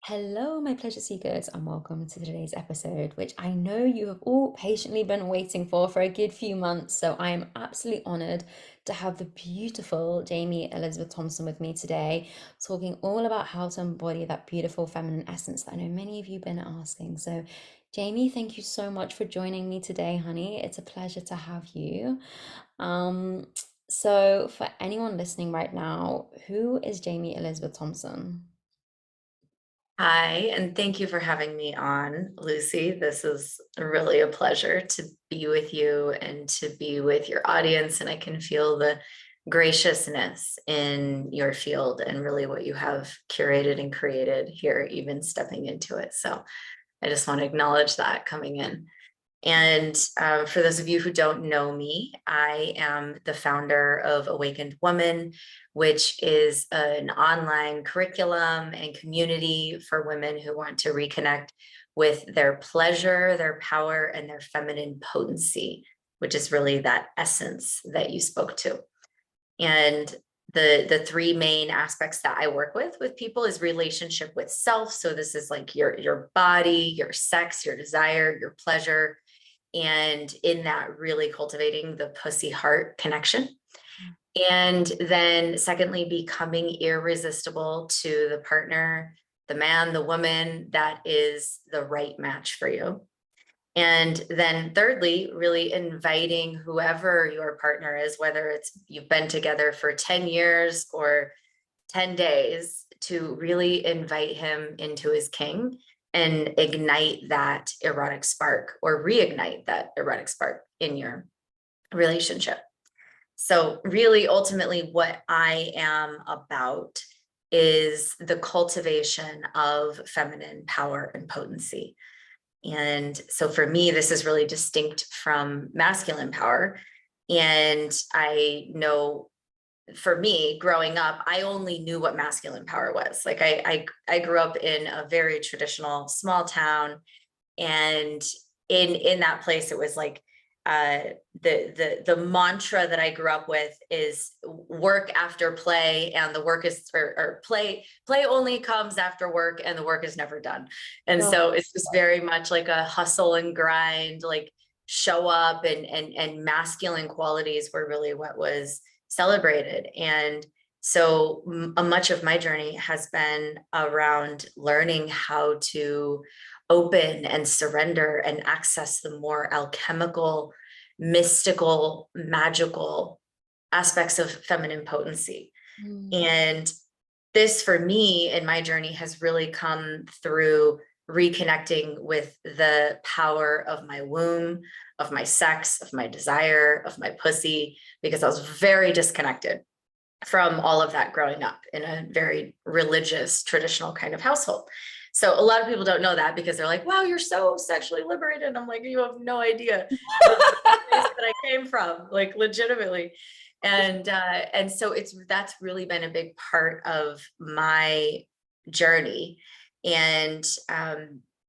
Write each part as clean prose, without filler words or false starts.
Hello, my pleasure seekers, and welcome to today's episode, which I know you have all patiently been waiting for a good few months. So I am absolutely honored to have the beautiful Jamie Elizabeth Thompson with me today, talking all about how to embody that beautiful feminine essence that I know many of you have been asking. So, Jamie, thank you so much for joining me today, honey. It's a pleasure to have you. Um, so, for anyone listening right now, who is Jamie Elizabeth Thompson? Hi, and thank you for having me on, Lucy. This is really a pleasure to be with you and to be with your audience. And I can feel the graciousness in your field and really what you have curated and created here, even stepping into it. So I just want to acknowledge that coming in. And for those of you who don't know me, I am the founder of Awakened Woman, which is an online curriculum and community for women who want to reconnect with their pleasure, their power, and their feminine potency, which is really that essence that you spoke to. And the three main aspects that I work with people is relationship with self. So this is like your body, your sex, your desire, your pleasure, and in that really cultivating the pussy heart connection. And then secondly, becoming irresistible to the partner, the man, the woman that is the right match for you. And then thirdly, really inviting whoever your partner is, whether it's you've been together for 10 years or 10 days, to really invite him into his king and ignite that erotic spark or reignite that erotic spark in your relationship. So, really, ultimately, what I am about is the cultivation of feminine power and potency. And so, for me, this is really distinct from masculine power. And I know for me growing up, I only knew what masculine power was. Like I grew up in a very traditional small town, and in that place, it was like the mantra that I grew up with is work after play, and the work is or play only comes after work, and the work is never done. And Oh, so it's just very much like a hustle and grind, like show up, and masculine qualities were really what was celebrated. And so much of my journey has been around learning how to open and surrender and access the more alchemical, mystical, magical aspects of feminine potency. mm, And this, for me, in my journey, has really come through reconnecting with the power of my womb, of my sex, of my desire, of my pussy, because I was very disconnected from all of that growing up in a very religious, traditional kind of household. So a lot of people don't know that because they're like, wow, you're so sexually liberated. And I'm like, you have no idea the place that I came from, like legitimately. And so that's really been a big part of my journey. And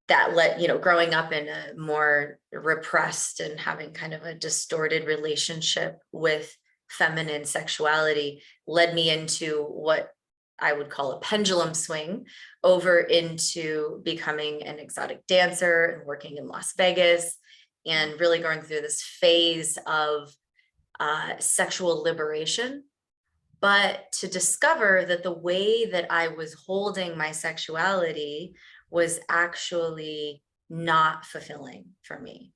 that led, growing up in a more repressed and having kind of a distorted relationship with feminine sexuality led me into what I would call a pendulum swing over into becoming an exotic dancer and working in Las Vegas and really going through this phase of sexual liberation. But to discover that the way that I was holding my sexuality was actually not fulfilling for me,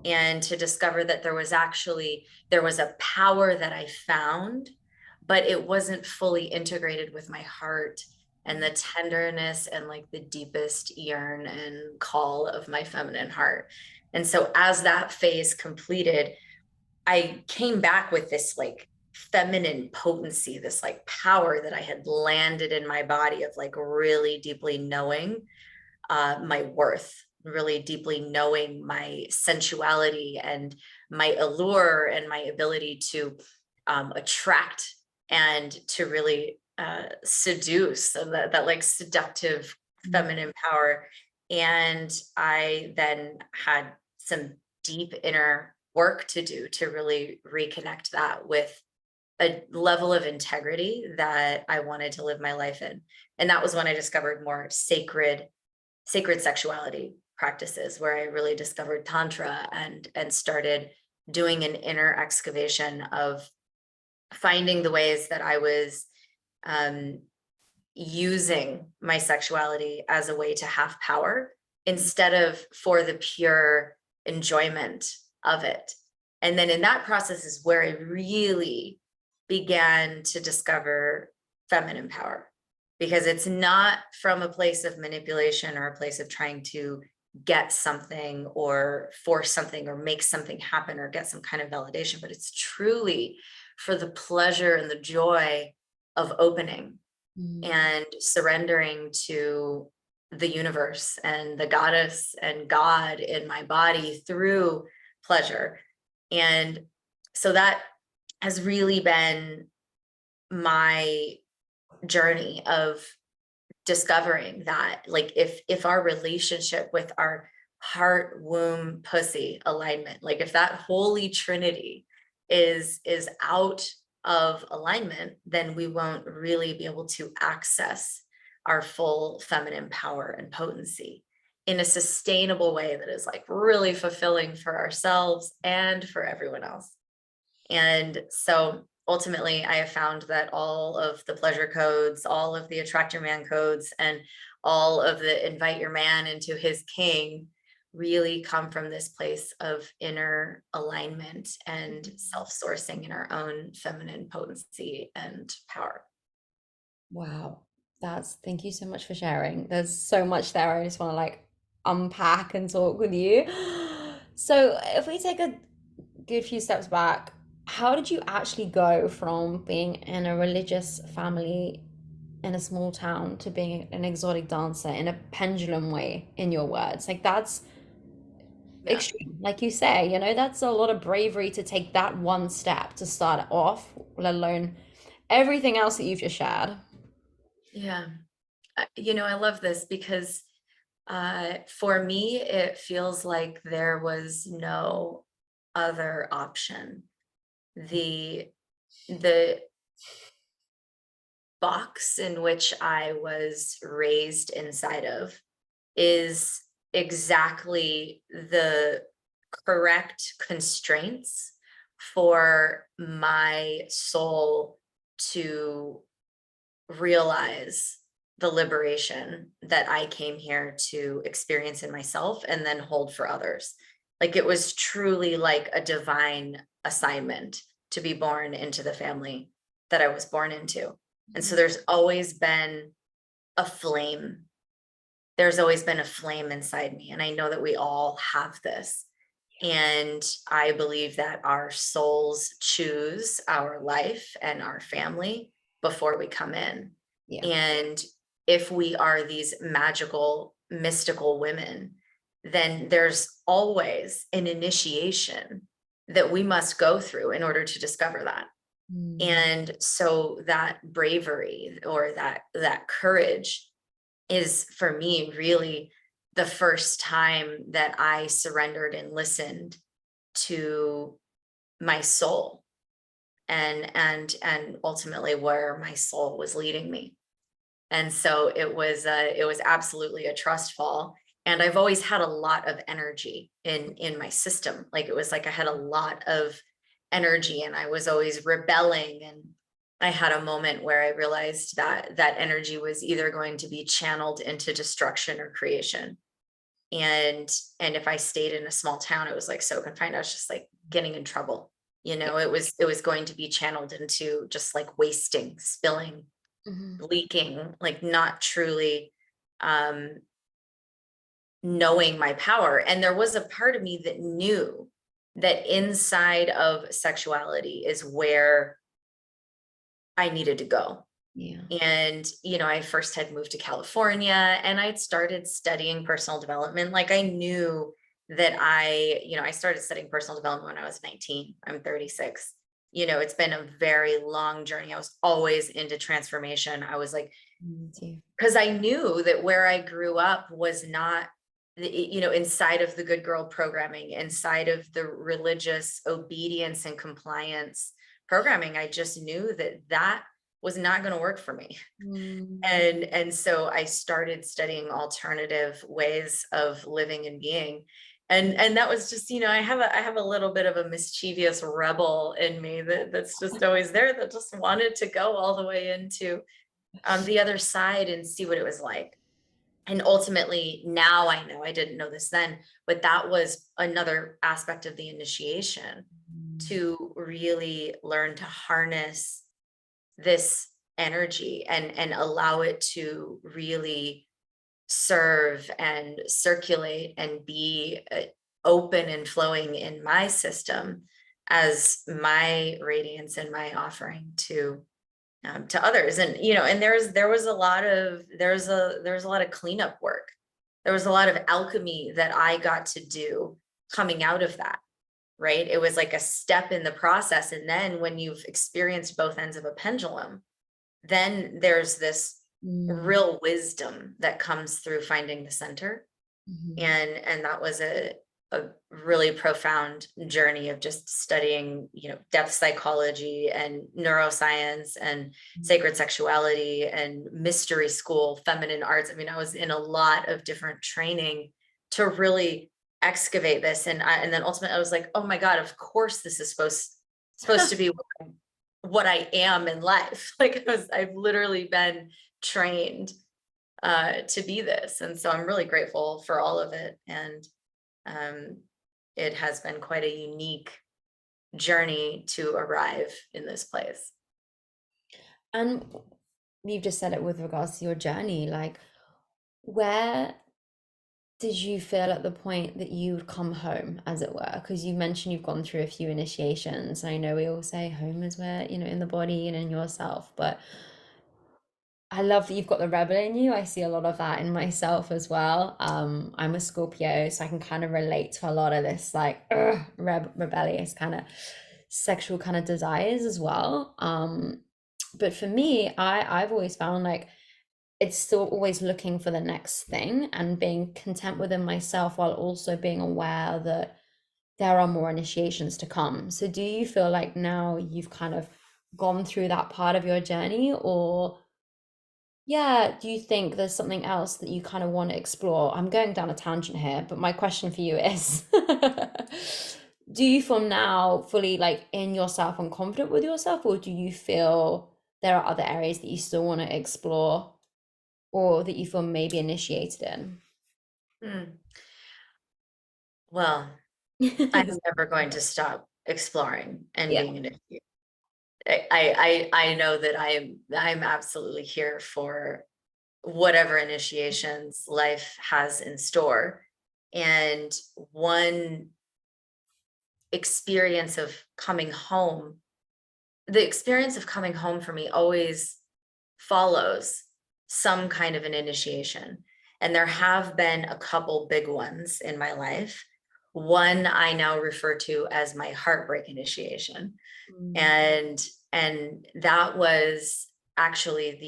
and to discover that there was a power that I found, but it wasn't fully integrated with my heart and the tenderness and like the deepest yearn and call of my feminine heart. And so as that phase completed, I came back with this like feminine potency, this like power that I had landed in my body of like really deeply knowing my worth, really deeply knowing my sensuality and my allure and my ability to attract and to really seduce, so that like seductive mm, feminine power. And I then had some deep inner work to do to really reconnect that with a level of integrity that I wanted to live my life in. And that was when I discovered more sacred sexuality practices, where I really discovered tantra and started doing an inner excavation of finding the ways that I was um, using my sexuality as a way to have power instead of for the pure enjoyment of it. And then in that process is where I really began to discover feminine power, because it's not from a place of manipulation or a place of trying to get something or force something or make something happen or get some kind of validation, but it's truly for the pleasure and the joy of opening Mm. and surrendering to the universe and the goddess and God in my body through pleasure. And so that has really been my journey of discovering that, like, if our relationship with our heart, womb, pussy alignment, like if that holy trinity is out of alignment, then we won't really be able to access our full feminine power and potency in a sustainable way that is like really fulfilling for ourselves and for everyone else. And so ultimately, I have found that all of the pleasure codes, all of the attract your man codes, and all of the invite your man into his king really come from this place of inner alignment and self sourcing in our own feminine potency and power. Wow. Thank you so much for sharing. There's so much there. I just want to like unpack and talk with you. So, if we take a good few steps back, how did you actually go from being in a religious family in a small town to being an exotic dancer in a pendulum way, in your words? Like, that's Yeah. extreme. Like you say, that's a lot of bravery to take that one step to start it off, let alone everything else that you've just shared. Yeah. I love this because for me, it feels like there was no other option. The the box in which I was raised inside of is exactly the correct constraints for my soul to realize the liberation that I came here to experience in myself and then hold for others. Like it was truly like a divine assignment to be born into the family that I was born into. And so there's always been a flame. There's always been a flame inside me. And I know that we all have this. And I believe that our souls choose our life and our family before we come in. Yeah. And if we are these magical, mystical women, then there's always an initiation that we must go through in order to discover that. Mm. And so that bravery or that courage is for me really the first time that I surrendered and listened to my soul and ultimately where my soul was leading me. And so it was absolutely a trust fall. And I've always had a lot of energy in my system. Like it was like I had a lot of energy and I was always rebelling. And I had a moment where I realized that that energy was either going to be channeled into destruction or creation. And if I stayed in a small town, it was like so confined. I was just like getting in trouble. Yeah. It was going to be channeled into just like wasting, spilling, Mhm. leaking, like not truly um knowing my power. And there was a part of me that knew that inside of sexuality is where I needed to go. Yeah. And I first had moved to California and I'd started studying personal development. Like I knew that I started studying personal development when I was 19. I'm 36. It's been a very long journey. I was always into transformation. I was like, Me too. because I knew that where I grew up was not inside of the good girl programming, inside of the religious obedience and compliance programming. I just knew that was not going to work for me. Mm. And so I started studying alternative ways of living and being. And that was just, I have a little bit of a mischievous rebel in me that's just always there, that just wanted to go all the way into the other side and see what it was like. And ultimately, now I know, I didn't know this then, but that was another aspect of the initiation, Mm. to really learn to harness this energy and allow it to really serve and circulate and be open and flowing in my system as my radiance and my offering to others. And and there was a lot of there's a lot of cleanup work. There was a lot of alchemy that I got to do coming out of that, right? It was like a step in the process. And then when you've experienced both ends of a pendulum, then there's this Mm. real wisdom that comes through finding the center. Mhm. And that was a really profound journey of just studying, depth psychology and neuroscience and sacred sexuality and mystery school, feminine arts. I mean, I was in a lot of different training to really excavate this. And then ultimately I was like, oh my God, of course this is supposed to be what I am in life. Like, I've literally been trained to be this. And so I'm really grateful for all of it. And um, it has been quite a unique journey to arrive in this place. And you've just said it with regards to your journey, like where did you feel at the point that you'd come home, as it were? Because you mentioned you've gone through a few initiations. I know we all say home is where, in the body and in yourself, but I love that you've got the rebel in you. I see a lot of that in myself as well. I'm a Scorpio, so I can kind of relate to a lot of this like rebellious kind of sexual kind of desires as well. But for me, I've always found like it's still always looking for the next thing and being content within myself while also being aware that there are more initiations to come. So do you feel like now you've kind of gone through that part of your journey, or yeah, do you think there's something else that you kind of want to explore? I'm going down a tangent here, but my question for you is do you feel now fully like in yourself and confident with yourself, or do you feel there are other areas that you still want to explore or that you feel maybe initiated in? Hmm. Well, I'm never going to stop exploring and Yeah. being an issue. I know that I'm absolutely here for whatever initiations life has in store. And one experience of coming home, the experience of coming home for me always follows some kind of an initiation. And there have been a couple big ones in my life. One I now refer to as my heartbreak initiation. Mm. And that was actually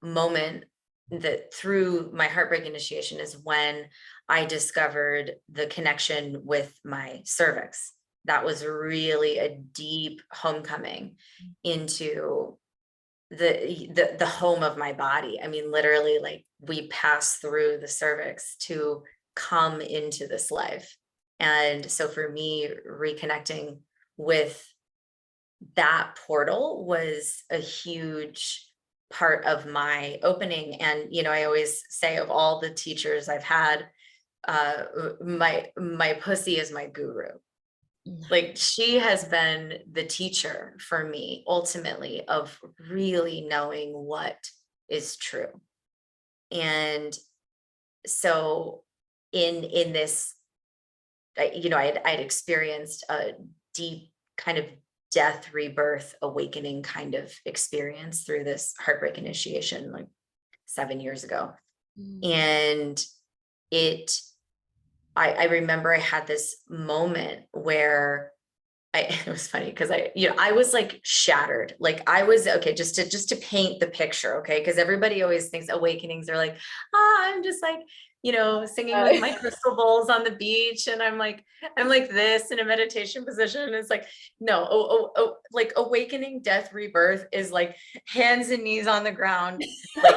the moment that through my heartbreak initiation is when I discovered the connection with my cervix. That was really a deep homecoming into the home of my body. I mean, literally, like, we pass through the cervix to come into this life. And so for me, reconnecting with that portal was a huge part of my opening. And I always say, of all the teachers I've had, my pussy is my guru. Like, she has been the teacher for me ultimately of really knowing what is true. And so in this, I'd experienced a deep kind of death, rebirth, awakening kind of experience through this heartbreak initiation like 7 years ago. Mm. And it I remember I had this moment where it was funny because I was like shattered. Like I was, okay, just to paint the picture, okay? Because everybody always thinks awakenings are like, I'm just like, singing with my crystal bowls on the beach, and I'm like this in a meditation position. It's like, no, like awakening, death, rebirth is like hands and knees on the ground, like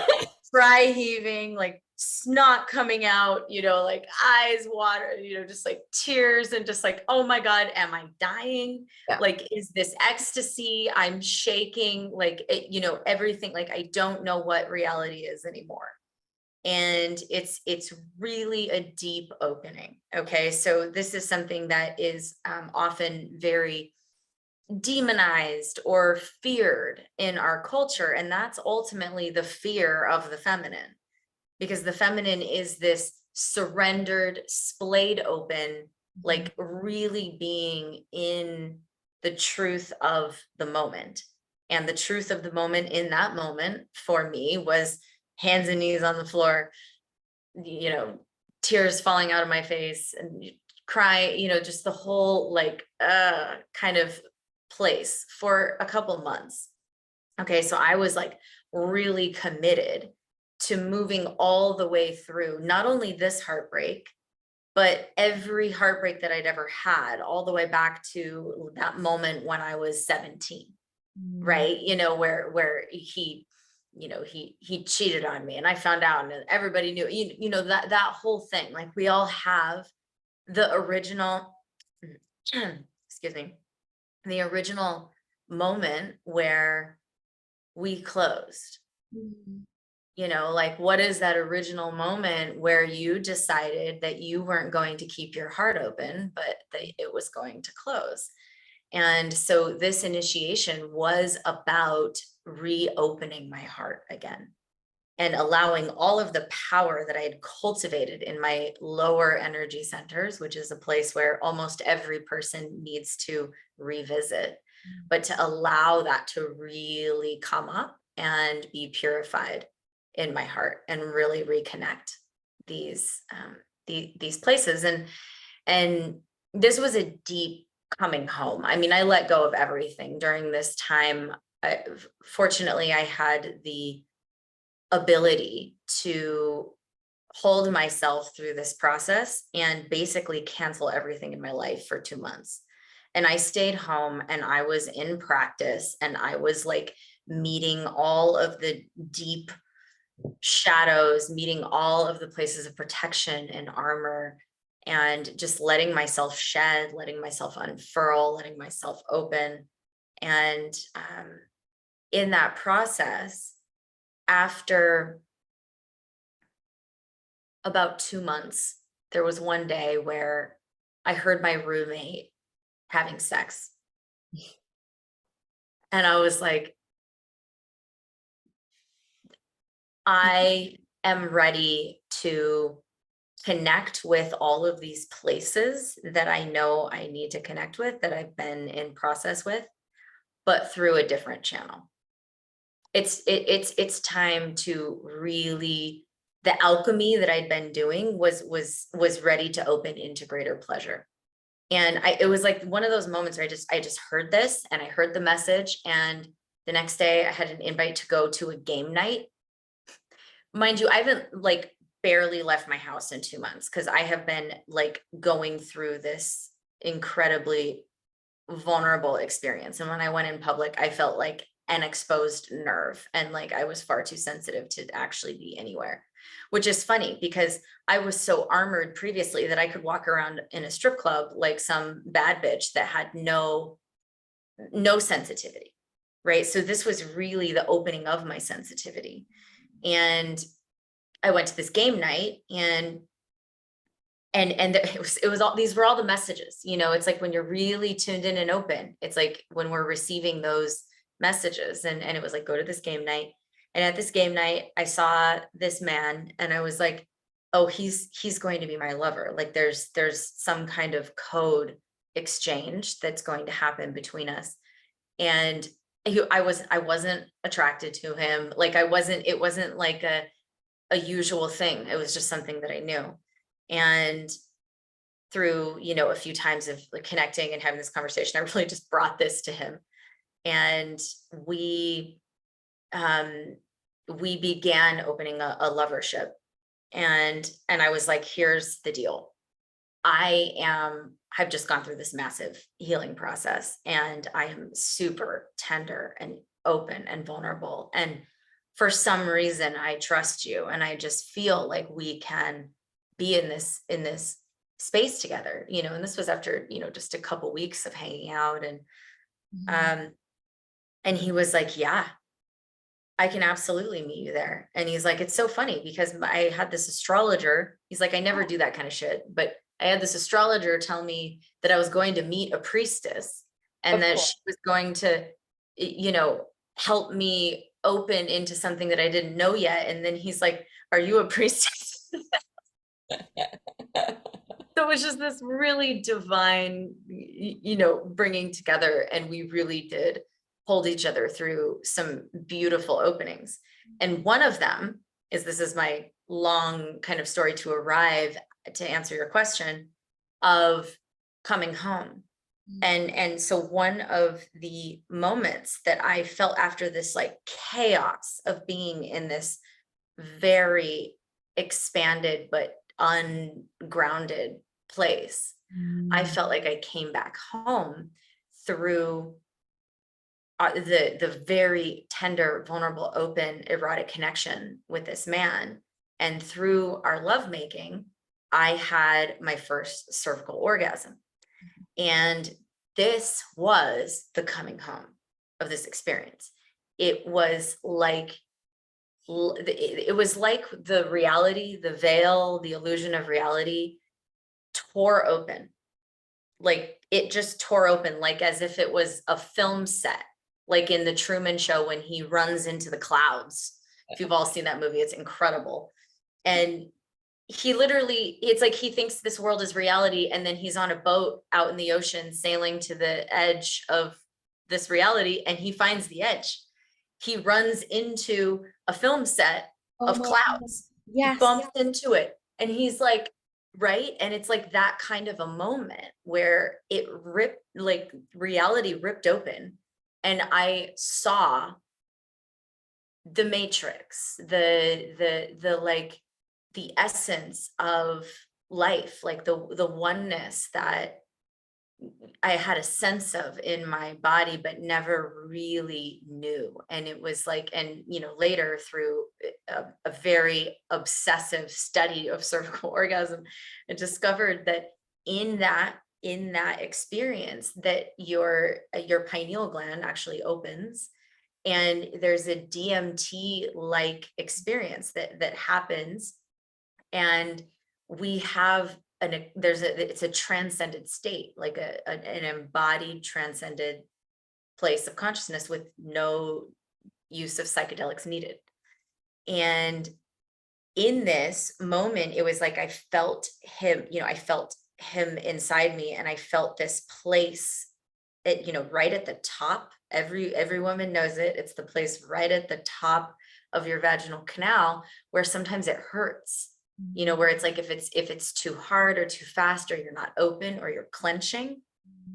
dry heaving, like snot coming out, like eyes water, just like tears, and just like, oh my God, am I dying? Yeah. Like, is this ecstasy? I'm shaking, like, everything. Like, I don't know what reality is anymore. And it's really a deep opening. Okay. So this is something that is often very demonized or feared in our culture. And that's ultimately the fear of the feminine, because the feminine is this surrendered, splayed open, Mhm. like really being in the truth of the moment. And the truth of the moment in that moment for me was hands and knees on the floor, you know, tears falling out of my face and cry, just the whole like kind of place for a couple months. Okay, so I was like really committed to moving all the way through not only this heartbreak, but every heartbreak that I'd ever had, all the way back to that moment when I was 17, Mm. right? Where he cheated on me and I found out and everybody knew, that whole thing. Like we all have the original, excuse me, the original moment where we closed. Mm. Like what is that original moment where you decided that you weren't going to keep your heart open, but that it was going to close? And so this initiation was about reopening my heart again and allowing all of the power that I had cultivated in my lower energy centers, which is a place where almost every person needs to revisit, but to allow that to really come up and be purified in my heart and really reconnect these these places. And this was a deep coming home. I mean, I let go of everything during this time. Fortunately, I had the ability to hold myself through this process and basically cancel everything in my life for 2 months. And I stayed home and I was in practice and I was like meeting all of the deep shadows, meeting all of the places of protection and armor, and just letting myself shed, letting myself unfurl, letting myself open. And in that process, after about 2 months, there was one day where I heard my roommate having sex. And I was like, I am ready to connect with all of these places that I know I need to connect with, that I've been in process with, but through a different channel. It's time to really, the alchemy that I'd been doing was ready to open into greater pleasure. And it was like one of those moments where I just heard this and I heard the message. And the next day I had an invite to go to a game night. Mind you, I haven't like barely left my house in 2 months because I have been like going through this incredibly vulnerable experience. And when I went in public, I felt like an exposed nerve and like I was far too sensitive to actually be anywhere, which is funny because I was so armored previously that I could walk around in a strip club like some bad bitch that had no sensitivity. Right. So this was really the opening of my sensitivity. And I went to this game night and it was all, these were all the messages. It's like when you're really tuned in and open, it's like when we're receiving those messages. And it was like, go to this game night. And at this game night I saw this man and I was like, oh, he's going to be my lover. Like there's some kind of code exchange that's going to happen between us. And I wasn't attracted to him. Like it wasn't like a usual thing. It was just something that I knew. And through, a few times of like connecting and having this conversation, I really just brought this to him. And um, we began opening a lovership. And I was like, here's the deal. I've just gone through this massive healing process, and I am super tender and open and vulnerable. And for some reason, I trust you, and I just feel like we can be in this space together, and this was after, just a couple weeks of hanging out. Mhm. Um, and he was like, yeah, I can absolutely meet you there. And he's like, it's so funny because I had this astrologer. He's like, I never do that kind of shit, but I had this astrologer tell me that I was going to meet a priestess and Of that course. she was going to, help me open into something that I didn't know yet. And then he's like, are you a priestess? So it was just this really divine, bringing together. And we really did hold each other through some beautiful openings. And one of them this is my long kind of story to arrive to answer your question of coming home. And so one of the moments that I felt after this like chaos of being in this very expanded but ungrounded place, I Mm. felt like I came back home through the very tender, vulnerable, open, erotic connection with this man. And through our lovemaking, I had my first cervical orgasm. And this was the coming home of this experience. It was like it was like the reality, the veil, the illusion of reality tore open. Like it just tore open, like as if it was a film set, like in the Truman Show when he runs into the clouds. If you've all seen that movie, it's incredible. And he literally, it's like he thinks this world is reality, and then he's on a boat out in the ocean sailing to the edge of this reality, and he finds the edge. He runs into a film set Oh of my God. clouds. He Yes. bumps into it, and he's like, right? And it's like that kind of a moment where it ripped, like reality ripped open, and I saw the matrix, the like the essence of life, like the oneness that I had a sense of in my body but never really knew. And it was like, and later through a very obsessive study of cervical orgasm, I discovered that in that experience that your pineal gland actually opens, and there's a DMT like experience that happens. And we have it's a transcended state, like an embodied transcended place of consciousness with no use of psychedelics needed. And in this moment, it was like I felt him inside me, and I felt this place right at the top. Every woman knows it. It's the place right at the top of your vaginal canal where sometimes it hurts. Where it's like if it's too hard or too fast, or you're not open or you're clenching,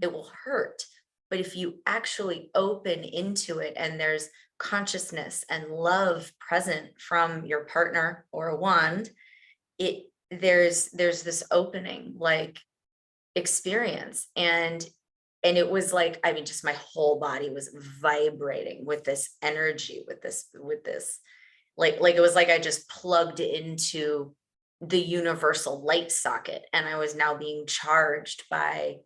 it will hurt. But if you actually open into it and there's consciousness and love present from your partner or a wand, there's this opening like experience. And it was like, I mean, just my whole body was vibrating with this energy, with this like it was like I just plugged into the universal light socket, and I was now being charged by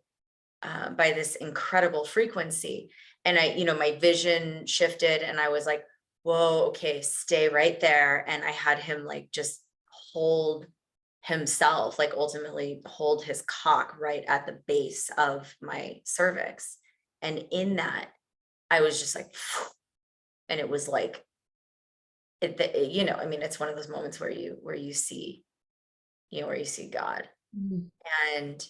this incredible frequency. And my vision shifted, and I was like, whoa, okay, stay right there. And I had him like just hold himself, like ultimately hold his cock right at the base of my cervix. And in that, I was just like, and it was like, I mean, it's one of those moments where you see, where you see God. Mhm. And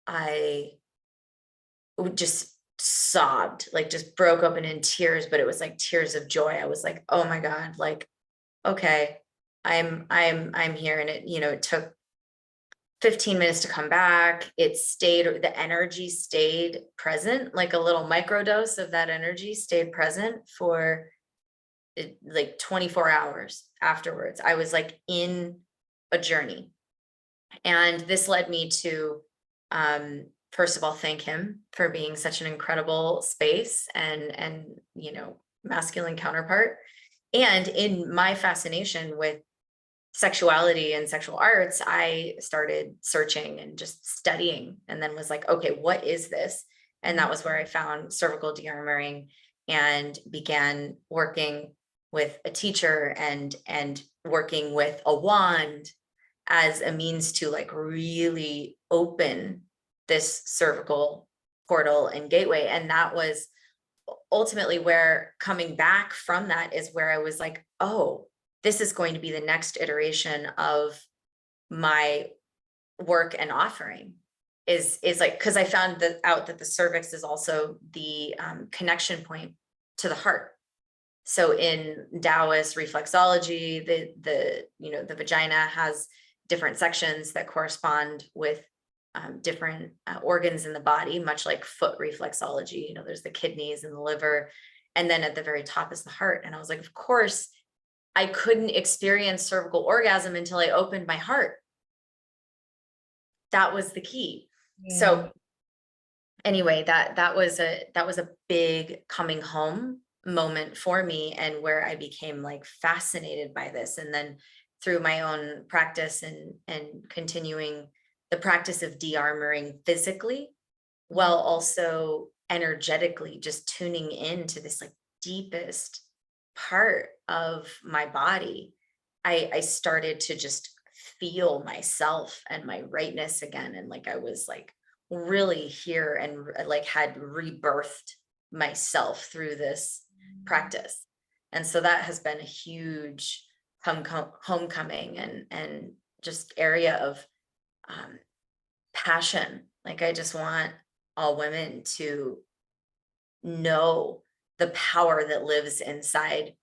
I just sobbed, like just broke open in tears, but it was like tears of joy. I was like, oh my God, like, okay, I'm here. And it took 15 minutes to come back. It stayed, the energy stayed present, like a little microdose of that energy stayed present for like 24 hours afterwards. I was like in a journey. And this led me to, first of all, thank him for being such an incredible space and, masculine counterpart. And in my fascination with sexuality and sexual arts, I started searching and just studying, and then was like, okay, what is this? And that was where I found cervical de-armoring and began working with a teacher and working with a wand as a means to like really open this cervical portal and gateway. And that was ultimately where, coming back from that, is where I was like, oh, this is going to be the next iteration of my work and offering, is like, because I found that out that the cervix is also the connection point to the heart. So in Taoist reflexology, the vagina has different sections that correspond with different organs in the body, much like foot reflexology. There's the kidneys and the liver, and then at the very top is the heart. And I was like, of course, I couldn't experience cervical orgasm until I opened my heart. That was the key. Yeah. So anyway, that was a big coming home moment for me, and where I became like fascinated by this. And then through my own practice and continuing the practice of de-armoring physically, while also energetically just tuning into this like deepest part of my body, I started to just feel myself and my rightness again. And like I was like really here, and like had rebirthed myself through this practice. And so that has been a huge homecoming and just area of passion. Like I just want all women to know the power that lives inside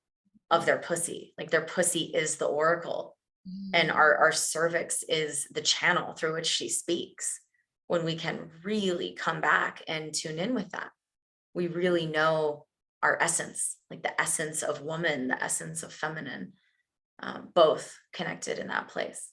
of their pussy. Like their pussy is the oracle, and our cervix is the channel through which she speaks. When we can really come back and tune in with that, we really know our essence, like the essence of woman, the essence of feminine, both connected in that place.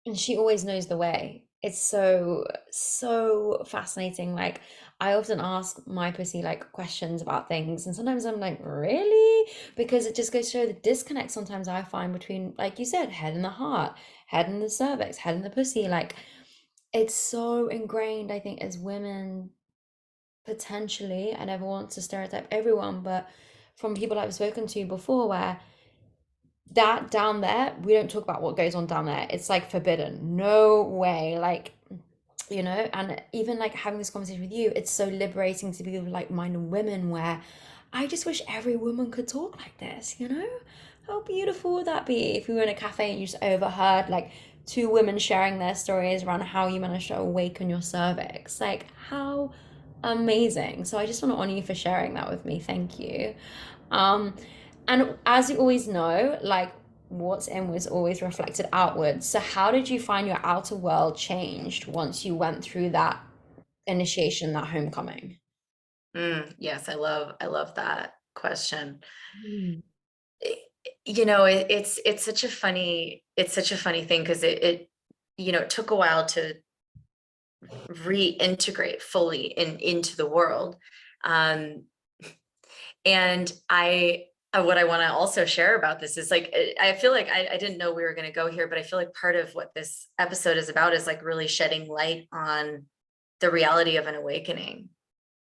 And she always knows the way. It's so, so fascinating. Like, I often ask my pussy like questions about things, and sometimes I'm like, really? Because it just goes to show the disconnect sometimes I find between, like you said, head and the heart, head and the cervix, head and the pussy. Like, it's so ingrained, I think, as women, potentially. I never want to stereotype everyone, but from people I've spoken to before, where that down there, we don't talk about what goes on down there. It's like forbidden. No way. Like, and even like having this conversation with you, it's so liberating to be with like-minded women, where I just wish every woman could talk like this. How beautiful would that be if we were in a cafe and you just overheard like two women sharing their stories around how you managed to awaken your cervix? Like, how amazing. So I just want to honor you for sharing that with me. Thank you. Um, and as you always know, like, what's in was always reflected outwards. So how did you find your outer world changed once you went through that initiation, that homecoming? Yes, I love that question. Mm. It- it's such a funny thing, because it took a while to reintegrate fully into the world. Um, and what I want to also share about this is like, I feel like I didn't know we were going to go here, but I feel like part of what this episode is about is like really shedding light on the reality of an awakening,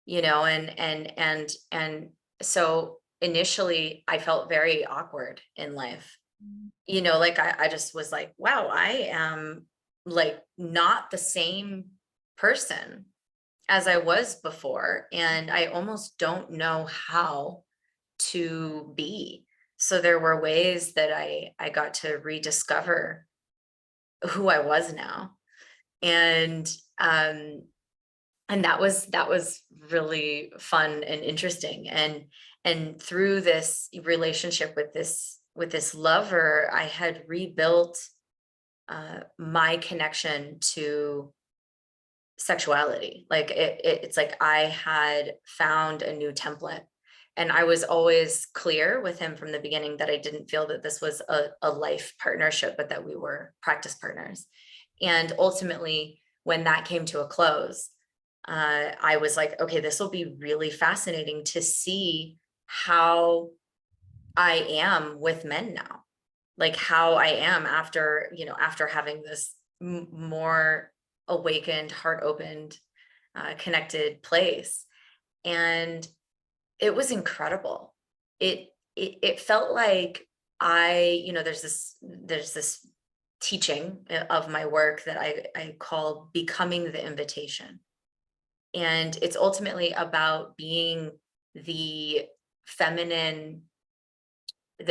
and so initially I felt very awkward in life. Like I just was like, wow, I am like not the same person as I was before. And I almost don't know how to be. So there were ways that I got to rediscover who I was now. And that was really fun and interesting. And through this relationship with this lover, I had rebuilt my connection to sexuality. Like it's like I had found a new template. And I was always clear with him from the beginning that I didn't feel that this was a life partnership, but that we were practice partners. And ultimately, when that came to a close, I was like, okay, this will be really fascinating to see how I am with men now, like how I am after, after having this more awakened, heart opened, connected place. And it was incredible. It felt like there's this teaching of my work that I call becoming the invitation. And it's ultimately about being the feminine,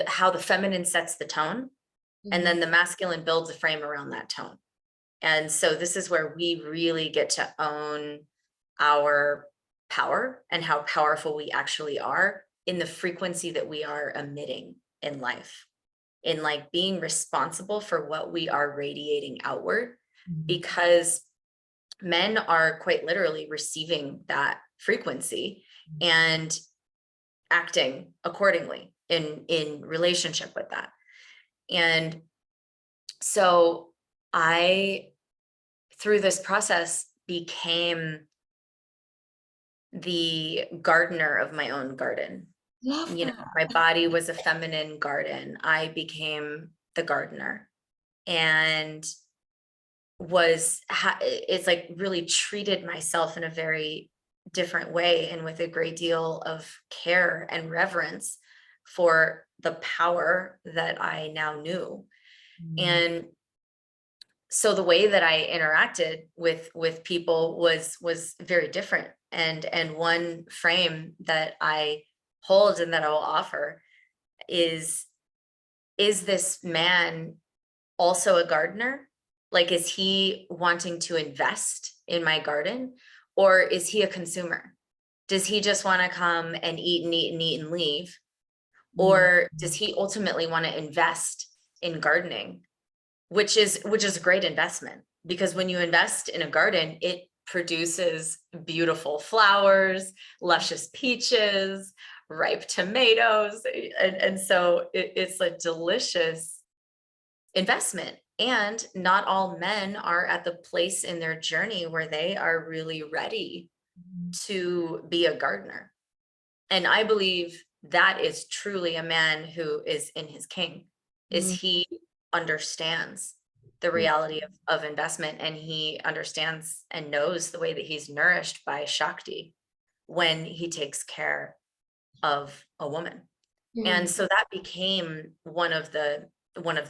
how the feminine sets the tone, and Mhm. then the masculine builds a frame around that tone. And so this is where we really get to own our power and how powerful we actually are in the frequency that we are emitting in life, in like being responsible for what we are radiating outward, Mhm. because men are quite literally receiving that frequency and acting accordingly in relationship with that. And so I, through this process, became the gardener of my own garden. Love that. My body was a feminine garden. I became the gardener, and it's like really treated myself in a very different way and with a great deal of care and reverence for the power that I now knew. Mm. And so the way that I interacted with people was very different. And one frame that I hold and that I will offer is this man also a gardener? Like, is he wanting to invest in my garden, or is he a consumer? Does he just want to come and eat and eat and eat and leave? Mm. Or does he ultimately want to invest in gardening, which is a great investment, because when you invest in a garden, it produces beautiful flowers, luscious peaches, ripe tomatoes. And so it's a delicious investment. And not all men are at the place in their journey where they are really ready to be a gardener. And I believe that is truly a man who is in his king, is Mm. he understands the Mm. reality of investment, and he understands and knows the way that he's nourished by Shakti when he takes care of a woman. And Mm. so that became one of the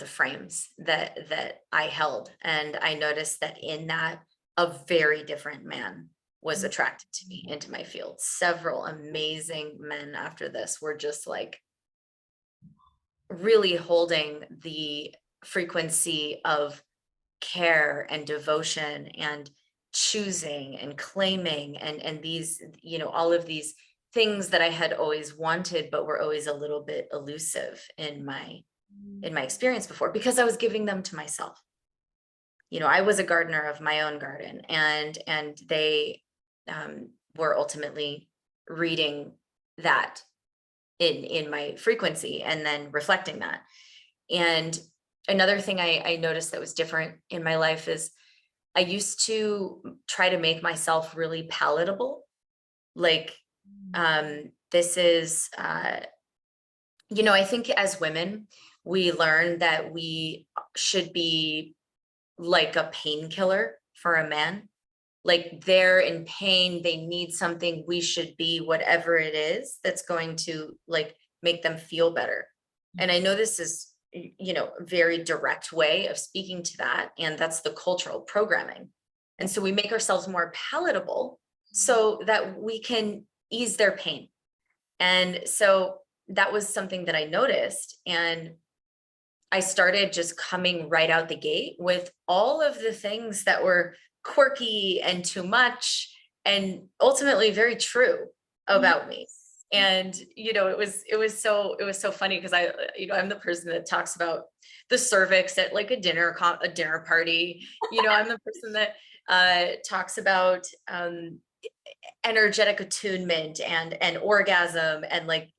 frames that I held. And I noticed that in that, a very different man was Mm. attracted to me into my field. Several amazing men after this were just like really holding the frequency of care and devotion and choosing and claiming, and these, all of these things that I had always wanted but were always a little bit elusive in my experience before, because I was giving them to myself. I was a gardener of my own garden, and they were ultimately reading that in my frequency and then reflecting that. And another thing I noticed that was different in my life is I used to try to make myself really palatable. Like, this is, I think as women, we learn that we should be like a painkiller for a man. Like, they're in pain, they need something, we should be whatever it is that's going to like make them feel better. And I know this is, a very direct way of speaking to that, and that's the cultural programming. And so we make ourselves more palatable so that we can ease their pain. And so that was something that I noticed. And I started just coming right out the gate with all of the things that were quirky and too much, and ultimately very true Yes. about me. And, it was so funny because I'm the person that talks about the cervix at like a dinner party. I'm the person that talks about energetic attunement and orgasm, and like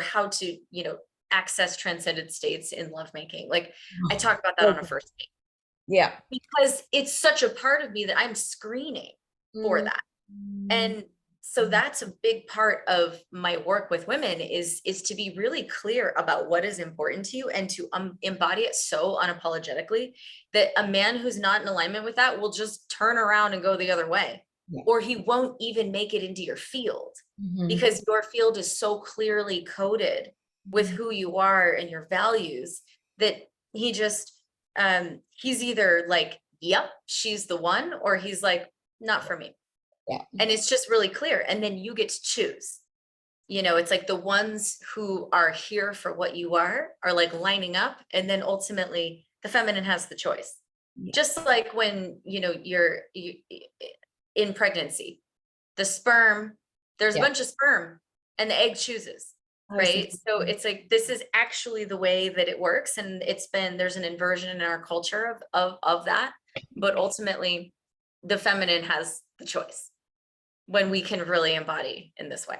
how to access transcended states in lovemaking. Like, I talk about that on a first date Yeah. because it's such a part of me that I'm screening for Mm. that. And so that's a big part of my work with women is to be really clear about what is important to you, and to embody it so unapologetically that a man who's not in alignment with that will just turn around and go the other way, Yeah. or he won't even make it into your field, Mhm. because your field is so clearly coded with Mhm. who you are and your values that he's either like, yep, she's the one, or he's like, not for me. Yeah. And it's just really clear. And then you get to choose. It's like the ones who are here for what you are like lining up. And then ultimately the feminine has the choice. Yeah. Just like when, in pregnancy, the sperm, there's a Yeah. bunch of sperm and the egg chooses, I was right? thinking. So it's like, this is actually the way that it works. And there's an inversion in our culture of that. But ultimately, the feminine has the choice when we can really embody in this way.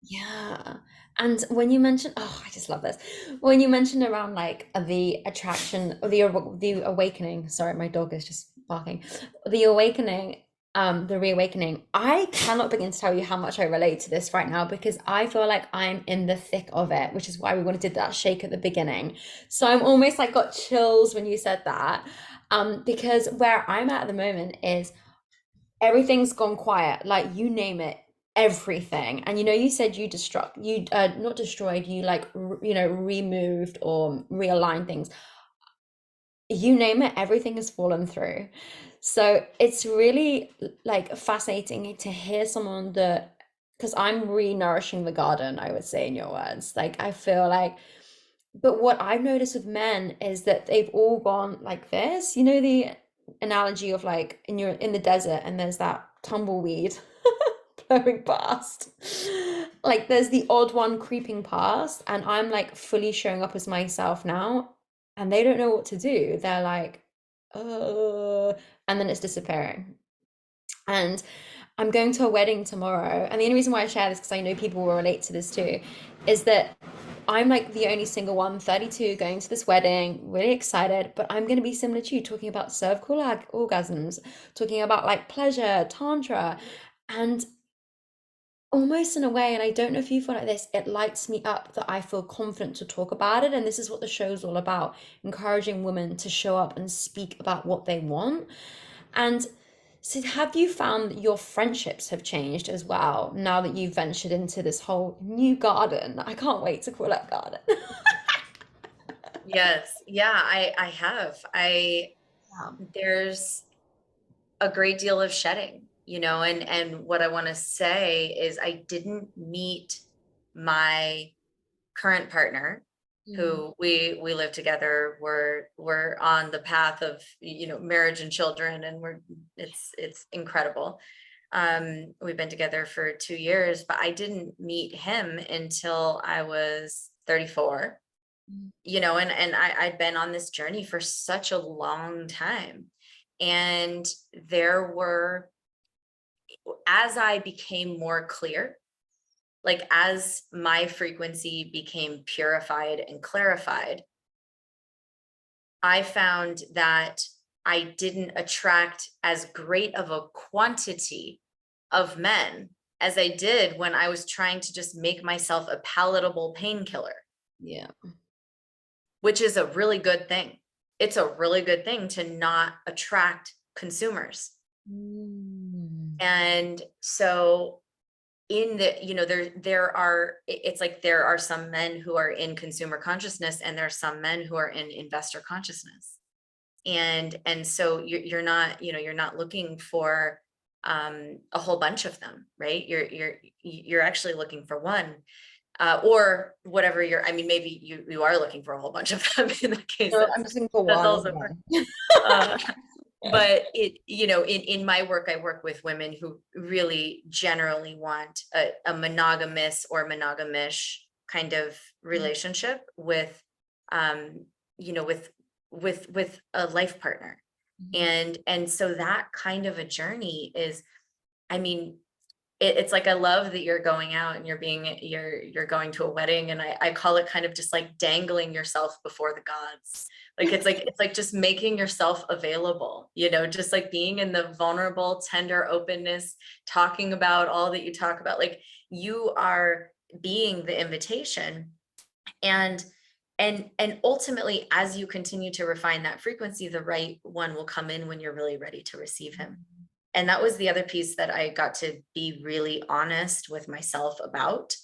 Yeah. And when you mentioned, oh, I just love this. When you mentioned around like the attraction or the awakening, sorry, my dog is just barking. The awakening, the reawakening. I cannot begin to tell you how much I relate to this right now because I feel like I'm in the thick of it, which is why we wanted to do that shake at the beginning. So I'm almost like got chills when you said that. Because where I'm at the moment is everything's gone quiet, like you name it, everything. And you said you not destroyed, you like removed or realigned things. You name it, everything has fallen through. So it's really like fascinating to hear someone that, because I'm re-nourishing the garden, I would say, in your words. Like I feel like, but what I've noticed with men is that they've all gone like this. The analogy of like you're in the desert and there's that tumbleweed blowing past. Like there's the odd one creeping past, and I'm like fully showing up as myself now, and they don't know what to do. They're like, and then it's disappearing. And I'm going to a wedding tomorrow. And the only reason why I share this, because I know people will relate to this too, is that I'm like the only single one, 32, going to this wedding, really excited. But I'm going to be similar to you, talking about cervical orgasms, talking about like pleasure, tantra, and almost in a way, and I don't know if you feel like this, it lights me up that I feel confident to talk about it. And this is what the show's all about, encouraging women to show up and speak about what they want. And so, have you found that your friendships have changed as well now that you've ventured into this whole new garden? I can't wait to call it garden. Yes. Yeah, I have. Yeah. There's a great deal of shedding, and what I want to say is I didn't meet my current partner, Mm. who we live together. We're on the path of, marriage and children, and it's incredible. We've been together for 2 years, but I didn't meet him until I was 34, and I'd been on this journey for such a long time. And there were, as I became more clear, like as my frequency became purified and clarified, I found that I didn't attract as great of a quantity of men as I did when I was trying to just make myself a palatable painkiller, Yeah. which is a really good thing. It's a really good thing to not attract consumers. Mm. And so in the, it's like there are some men who are in consumer consciousness, and there are some men who are in investor consciousness. And so you're not looking for a whole bunch of them, right? You're actually looking for one, or whatever I mean, maybe you are looking for a whole bunch of them in that case. So I'm just looking for That's one. also, Yeah. uh, but in my work, I work with women who really generally want a monogamous or monogamish kind of relationship with, um, with a life partner. And so that kind of a journey is, I mean, it's like, I love that you're going out and you're going to a wedding, and I call it kind of just like dangling yourself before the gods. Like it's like just making yourself available, just like being in the vulnerable, tender openness, talking about all that you talk about. Like, you are being the invitation. And and and ultimately, as you continue to refine that frequency, the right one will come in when you're really ready to receive him. And that was the other piece that I got to be really honest with myself about,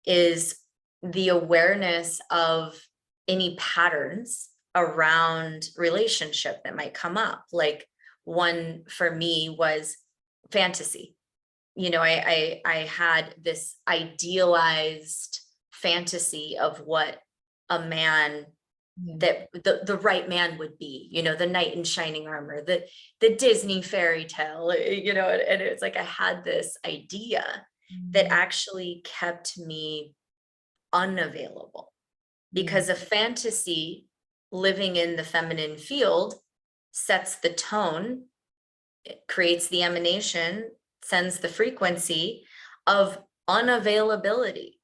is the awareness of any patterns around relationship that might come up. Like, one for me was fantasy. I had this idealized fantasy of what a man, Yeah. that the right man would be, the knight in shining armor, the Disney fairy tale, and it's like I had this idea that Mm. actually kept me unavailable, Yeah. because a fantasy living in the feminine field sets the tone, it creates the emanation, sends the frequency of unavailability,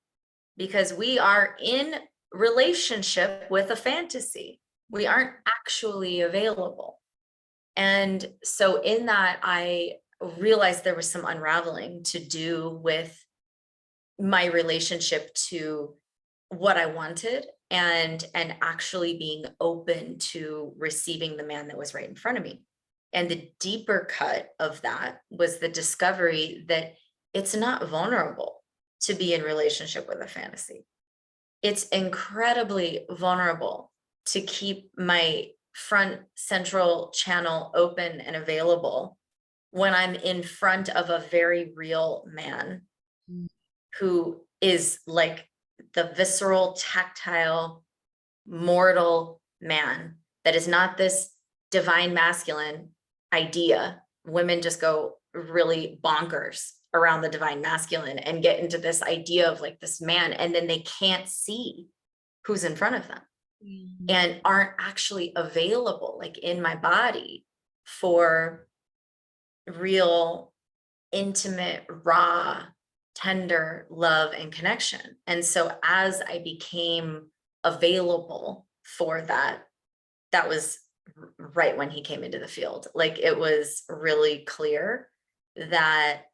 because we are in relationship with a fantasy. We aren't actually available. And so in that, I realized there was some unraveling to do with my relationship to what I wanted, and actually being open to receiving the man that was right in front of me. And the deeper cut of that was the discovery that it's not vulnerable to be in relationship with a fantasy. It's incredibly vulnerable to keep my front central channel open and available when I'm in front of a very real man Mm. who is like the visceral, tactile, mortal man that is not this divine masculine idea. Women just go really bonkers around the divine masculine and get into this idea of like this man, and then they can't see who's in front of them Mm. and aren't actually available, like in my body, for real, intimate, raw, tender love and connection. And so as I became available for that, that was right when he came into the field. Like, it was really clear that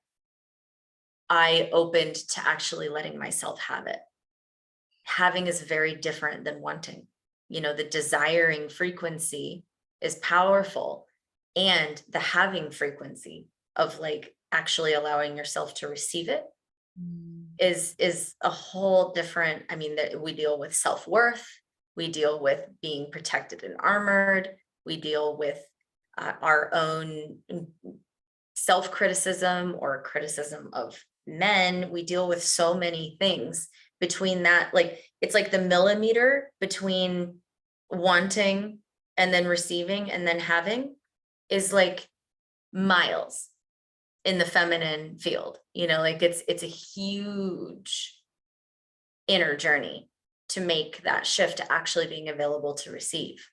I opened to actually letting myself have it. Having is very different than wanting. The desiring frequency is powerful, and the having frequency of like actually allowing yourself to receive it Mm. is a whole different. I mean, that we deal with self-worth, we deal with being protected and armored, we deal with our own self-criticism or criticism of men. We deal with so many things between that. Like, it's like the millimeter between wanting and then receiving and then having is like miles in the feminine field. Like, it's a huge inner journey to make that shift to actually being available to receive.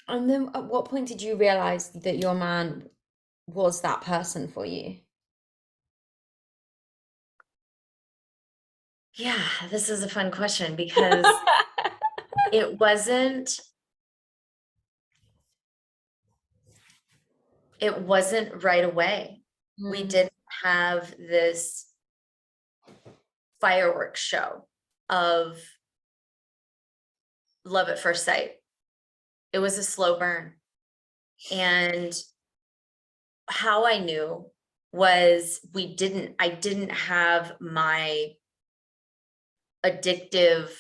And then at what point did you realize that your man was that person for you? Yeah, this is a fun question, because it wasn't it wasn't right away. We Mm. didn't have this fireworks show of love at first sight. It was a slow burn. And how I knew was, I didn't have my addictive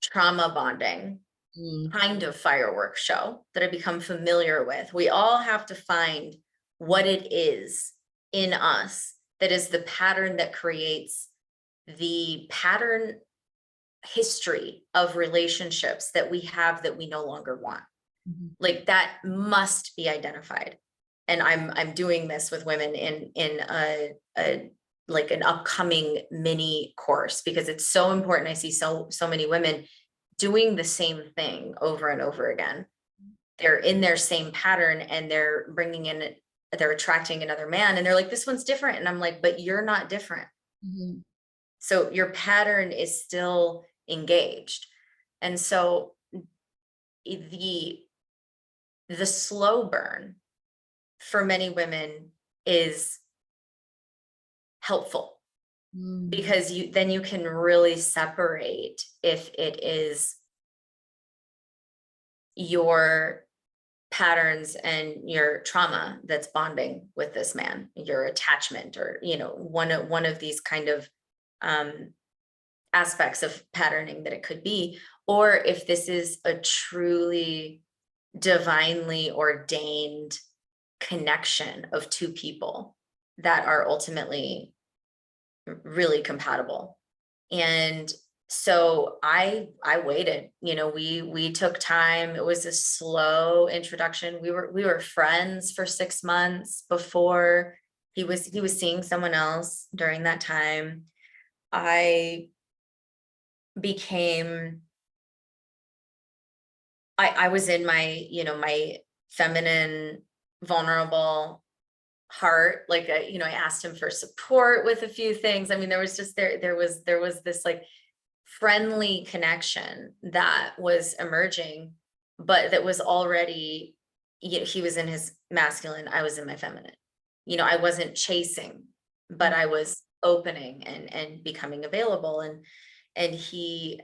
trauma bonding Mm. kind of fireworks show that I become familiar with. We all have to find what it is in us that is the pattern that creates the pattern history of relationships that we have that we no longer want. Mhm. Like that must be identified. And I'm doing this with women in a like an upcoming mini course because it's so important. I see so many women doing the same thing over and over again. They're in their same pattern and they're attracting another man and they're like, this one's different. And I'm like, but you're not different. Mhm. So your pattern is still engaged. And so the the slow burn for many women is helpful Mm. because you can really separate if it is your patterns and your trauma that's bonding with this man, your attachment, or one of these kind of um, aspects of patterning that it could be, or if this is a truly divinely ordained connection of two people that are ultimately really compatible. And so I waited, we took time. It was a slow introduction. We were friends for 6 months before he was seeing someone else during that time. I became I was in my, my feminine, vulnerable heart. Like I asked him for support with a few things. I mean, there was just there was this like friendly connection that was emerging, but that was already, he was in his masculine, I was in my feminine. I wasn't chasing, but I was opening and becoming available. And he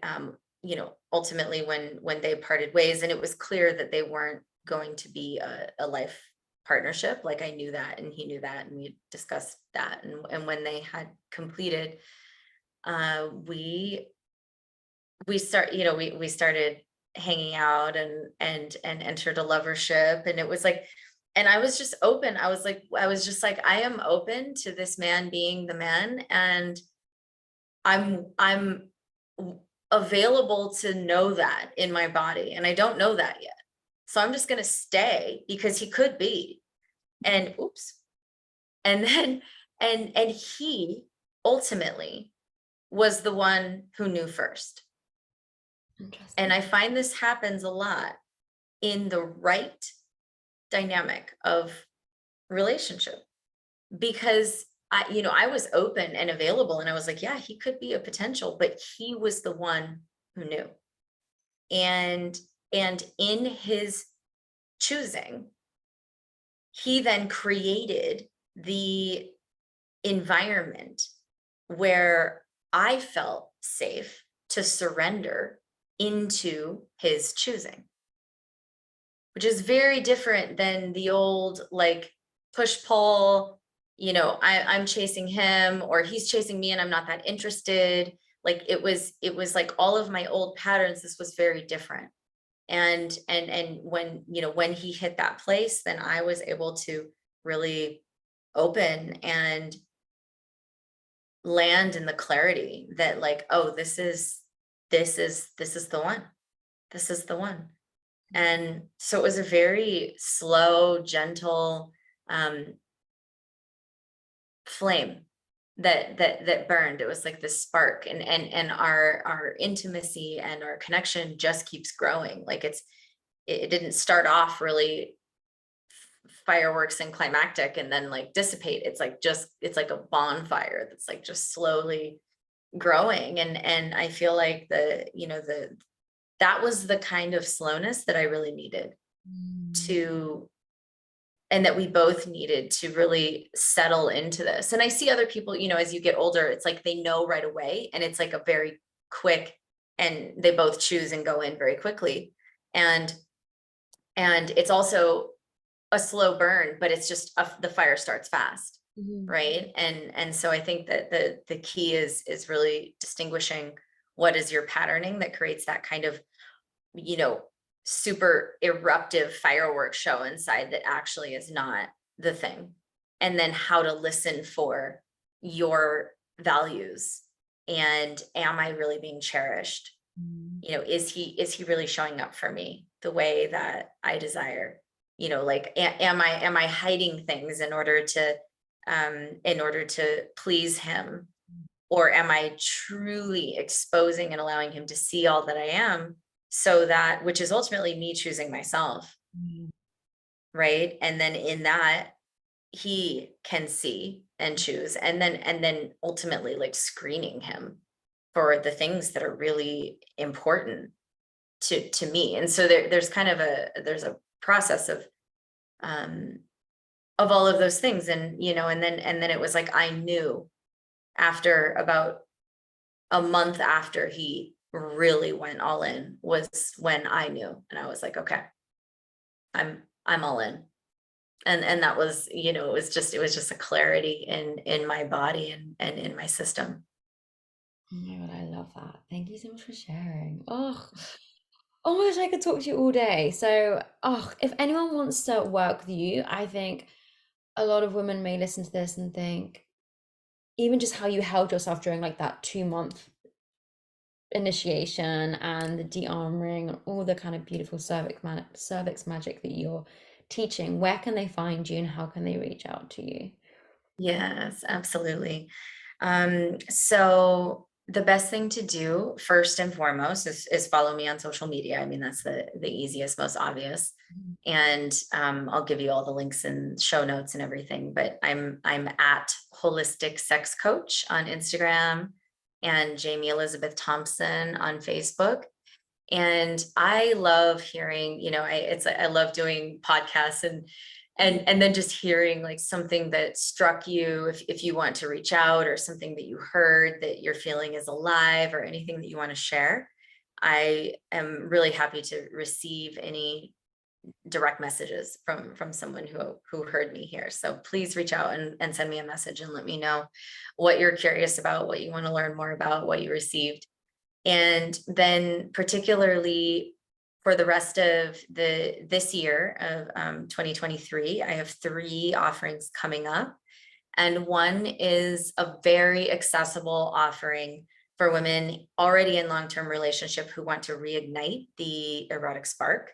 ultimately when they parted ways, and it was clear that they weren't going to be a life partnership. Like I knew that and he knew that, and we discussed that. And when they had completed, we started hanging out and entered a lovership. And it was like, and I was just open. I was just like, I am open to this man being the man, and I'm available to know that in my body, and I don't know that yet. So I'm just going to stay because he could be. And oops. And then and he ultimately was the one who knew first. And Interesting. I find this happens a lot in the right dynamic of relationship, because I was open and available, and I was like, yeah, he could be a potential, but he was the one who knew. And in his choosing, he then created the environment where I felt safe to surrender into his choosing, which is very different than the old like push pull. I'm chasing him or he's chasing me and I'm not that interested. Like it was like all of my old patterns. This was very different. And when he hit that place, then I was able to really open and land in the clarity that like, oh, this is the one. This is the one. And so it was a very slow, gentle flame that burned. It was like this spark, and our intimacy and our connection just keeps growing. Like it didn't start off really fireworks and climactic and then like dissipate. It's like a bonfire that's like just slowly growing. And I feel like that was the kind of slowness that I really needed Mm. to, and that we both needed to really settle into this. And I see other people, as you get older, it's like they know right away, and it's like a very quick, and they both choose and go in very quickly. And it's also a slow burn, but it's just the fire starts fast, Mhm. right? And so I think that the key is really distinguishing what is your patterning that creates that kind of, you know, super eruptive fireworks show inside that actually is not the thing. And then how to listen for your values, and am I really being cherished? Mm, Is he really showing up for me the way that I desire? Like, am I hiding things in order to please him? Or am I truly exposing and allowing him to see all that I am, so that, which is ultimately me choosing myself, mm, right? And then in that, he can see and choose, and then ultimately, like, screening him for the things that are really important to me. And so there's a process um of all of those things. And and then it was like, I knew after about a month after he really went all in, was when I knew, and I was like, okay, I'm all in. And that was, it was just a clarity in my body and in my system. oh my God, I love that. Thank you so much for sharing. Oh my gosh, I could talk to you all day. So, if anyone wants to work with you, I think a lot of women may listen to this and think, even just how you held yourself during like that 2 month initiation and the de-armoring and all the kind of beautiful cervix magic that you're teaching, where can they find you and how can they reach out to you? Yes, absolutely. So the best thing to do first and foremost is follow me on social media. I mean, that's the easiest, most obvious. And I'll give you all the links and show notes and everything. But I'm at Holistic Sex Coach on Instagram, and Jamie Elizabeth Thompson on Facebook. And I love hearing, I love doing podcasts, and then just hearing like something that struck you, if you want to reach out, or something that you heard that you're feeling is alive, or anything that you want to share. I am really happy to receive any direct messages from someone who heard me here. So please reach out and send me a message and let me know what you're curious about, what you want to learn more about, what you received. And then particularly for the rest of this year of 2023, I have 3 offerings coming up. And one is a very accessible offering for women already in long-term relationship who want to reignite the erotic spark,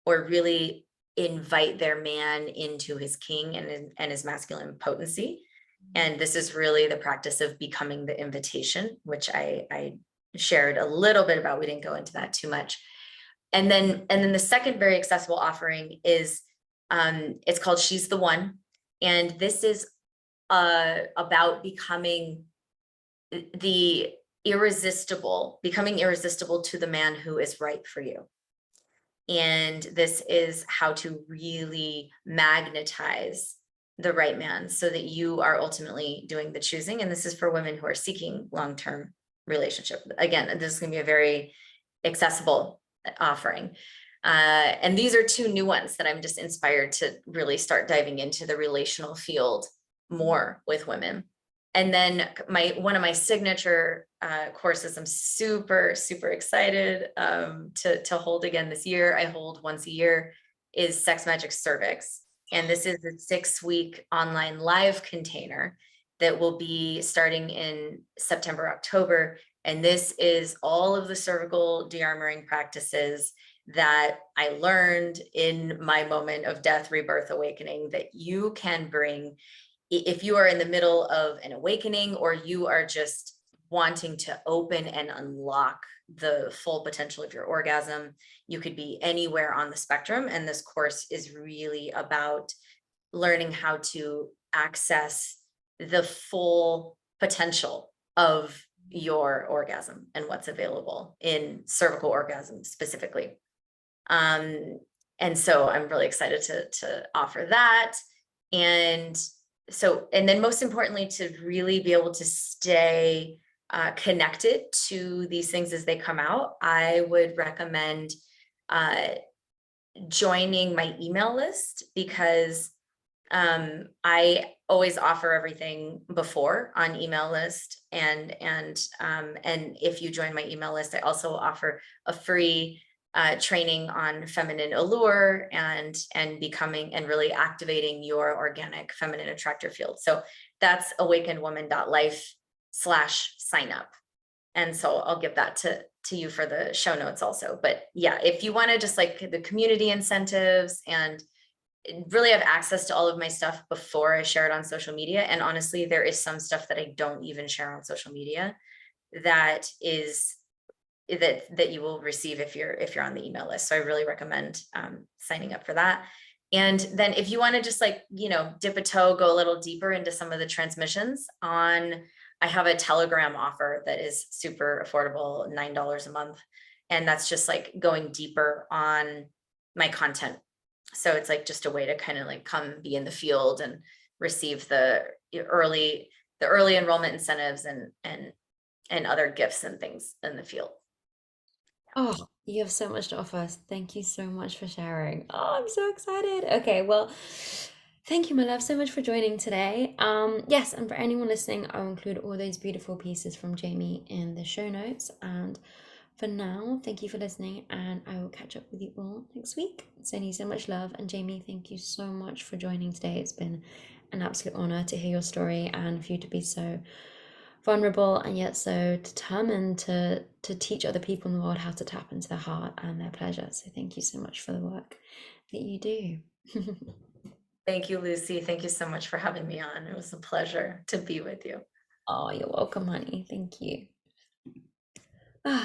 or really invite their man into his king and his masculine potency. And this is really the practice of becoming the invitation, which I shared a little bit about. We didn't go into that too much. And then the second very accessible offering is, it's called She's the One. And this is about the becoming irresistible to the man who is right for you. And this is how to really magnetize the right man so that you are ultimately doing the choosing. And this is for women who are seeking long-term relationship. Again, this is going to be a very accessible offering. And these are 2 new ones that I'm just inspired to really start diving into the relational field more with women. And then one of my signature courses, I'm super, super excited to hold again this year. I hold once a year, is Sex Magic Cervix. And this is a 6-week online live container that will be starting in September, October. And this is all of the cervical de-armoring practices that I learned in my moment of death, rebirth, awakening, that you can bring if you are in the middle of an awakening, or you are just wanting to open and unlock the full potential of your orgasm. You could be anywhere on the spectrum. And this course is really about learning how to access the full potential of your orgasm and what's available in cervical orgasm specifically. Um, and so I'm really excited to offer that. And then most importantly, to really be able to stay connected to these things as they come out, I would recommend uh, joining my email list, because I always offer everything before on email list. And if you join my email list, I also offer a free training on feminine allure and becoming and really activating your organic feminine attractor field. So that's awakenedwoman.life/sign up. And so I'll give that to you for the show notes also. But yeah, if you want to just like the community incentives and really have access to all of my stuff before I share it on social media. And honestly, there is some stuff that I don't even share on social media that is that you will receive if you're on the email list. So I really recommend signing up for that. And then if you want to just like, dip a toe, go a little deeper into some of the transmissions on, I have a Telegram offer that is super affordable, $9 a month. And that's just like going deeper on my content. So it's like just a way to kind of like come be in the field and receive early the early enrollment incentives and other gifts and things in the field. Oh, you have so much to offer us. Thank you so much for sharing. Oh, I'm so excited. Okay, well, thank you, my love, so much for joining today. Yes, and for anyone listening, I'll include all those beautiful pieces from Jamie in the show notes. And for now, thank you for listening, and I will catch up with you all next week. Sending you so much love. And Jamie, thank you so much for joining today. It's been an absolute honor to hear your story and for you to be so vulnerable and yet so determined to teach other people in the world how to tap into their heart and their pleasure. So thank you so much for the work that you do. Thank you, Lucy. Thank you so much for having me on. It was a pleasure to be with you. Oh, you're welcome, honey. Thank you. Ah.